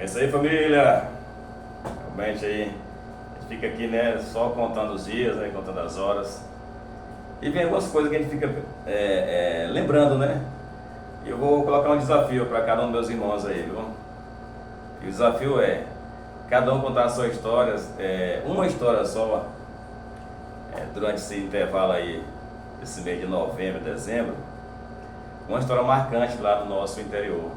É isso aí, família. Realmente aí, a gente fica aqui, né, só contando os dias, né, contando as horas. E vem algumas coisas que a gente fica lembrando, né? E eu vou colocar um desafio para cada um dos meus irmãos aí, viu? E o desafio é cada um contar a sua história, uma história só, durante esse intervalo aí, esse mês de novembro, dezembro, uma história marcante lá no nosso interior.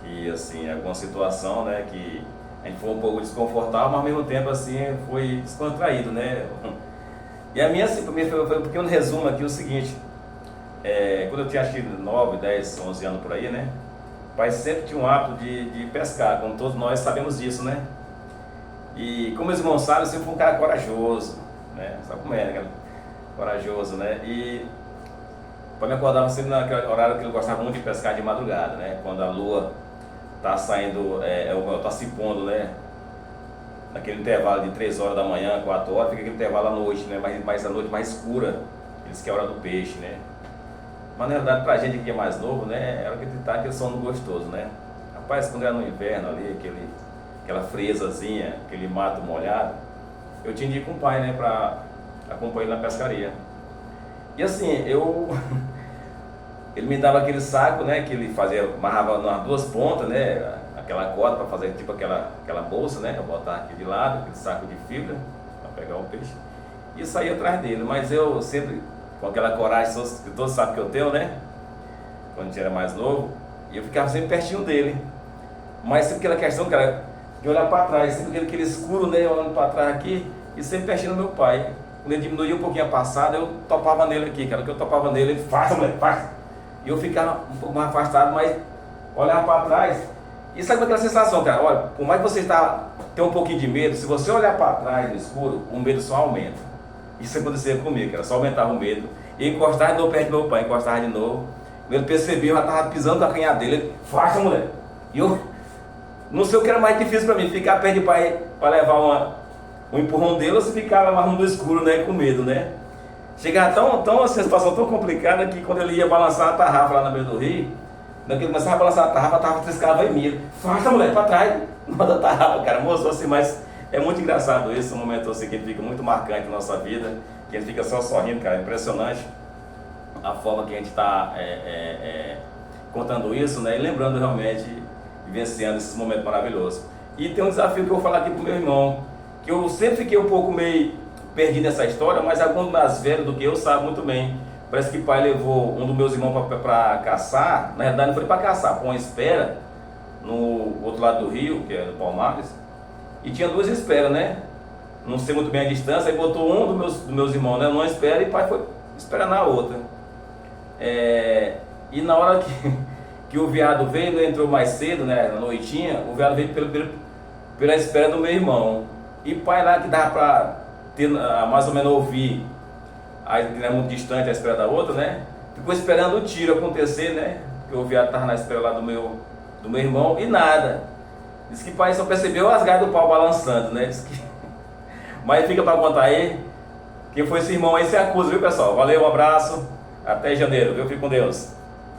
Que assim, alguma situação, né, que a gente foi um pouco desconfortável, mas ao mesmo tempo assim, foi descontraído, né? E a minha, assim, para mim foi um pequeno resumo aqui, o seguinte, quando eu tinha acho que 9, 10, 11 anos por aí, né? O pai sempre tinha um hábito de pescar, como todos nós sabemos disso, né? E como os irmãos sabem, eu sempre fui um cara corajoso, né? Sabe como é, né? Corajoso, né? E o pai me acordava sempre naquele horário que ele gostava muito de pescar de madrugada, né? Quando a lua tá saindo, tá se pondo, né? Naquele intervalo de 3 horas da manhã, 4 horas, fica aquele intervalo à noite, né? Mais a noite mais escura, eles que é a hora do peixe, né? Mas na verdade, pra gente que é mais novo, né? Era que tá aquele sono gostoso, né? Rapaz, quando era no inverno ali, aquela friezazinha, aquele mato molhado, eu tinha de ir com o pai, né? Pra acompanhar ele na pescaria. E assim, ele me dava aquele saco, né? Que ele fazia, amarrava nas duas pontas, né? Aquela corda para fazer tipo aquela bolsa, né? Eu botar aqui de lado, aquele saco de fibra para pegar o peixe e sair atrás dele. Mas eu sempre, com aquela coragem que todos sabem que eu tenho, né? Quando a gente era mais novo, e eu ficava sempre pertinho dele. Mas sempre aquela questão, cara, de olhar para trás, sempre aquele escuro, né? Olhando para trás aqui e sempre pertinho do meu pai. Quando ele diminuía um pouquinho a passada, eu topava nele aqui, cara. Que eu topava nele, ele faz, moleque, faz. E eu ficava um pouco mais afastado, mas olhar para trás. E sabe aquela sensação, cara? Olha, por mais que você tenha um pouquinho de medo, se você olhar para trás no escuro, o medo só aumenta. Isso acontecia comigo, cara. Só aumentava o medo. E encostava de novo perto do meu pai, encostava de novo. Quando ele percebia, eu já estava pisando com a canhada dele. Ele, faça, moleque. E eu não sei o que era mais difícil para mim, ficar perto de pai para levar um empurrão dele ou se ficava mais no escuro, né? Com medo, né? Chegava tão uma situação tão complicada que quando ele ia balançar a tarrafa lá no meio do rio, quando ele começava a balançar a tarrafa triscava em mim. Faça, moleque, pra trás, não da tarrafa, cara, moço, assim, mas é muito engraçado isso, um momento assim que fica muito marcante na nossa vida, que a gente fica só sorrindo, cara, é impressionante a forma que a gente está contando isso, né, e lembrando realmente, vivenciando esses momentos maravilhosos. E tem um desafio que eu vou falar aqui pro meu irmão, que eu sempre fiquei um pouco meio perdi nessa história, mas alguns mais velhos do que eu sabem muito bem. Parece que o pai levou um dos meus irmãos para caçar, na verdade não foi para caçar, para uma espera no outro lado do rio, que é no Palmares, e tinha duas esperas, né? Não sei muito bem a distância, aí botou um dos meus irmãos, né, numa espera e o pai foi esperar na outra. E na hora que o veado veio, ele entrou mais cedo, né, na noitinha, o veado veio pela espera do meu irmão. E o pai lá que dava para mais ou menos ouvir, aí é muito distante a espera da outra, né? Ficou esperando o tiro acontecer, né? Porque o viado estava na espera lá do meu irmão e nada. Diz que o pai só percebeu as garras do pau balançando, né? Diz que... Mas fica para contar aí, quem foi esse irmão aí se acusa, viu, pessoal? Valeu, um abraço, até janeiro, viu? Fique com Deus.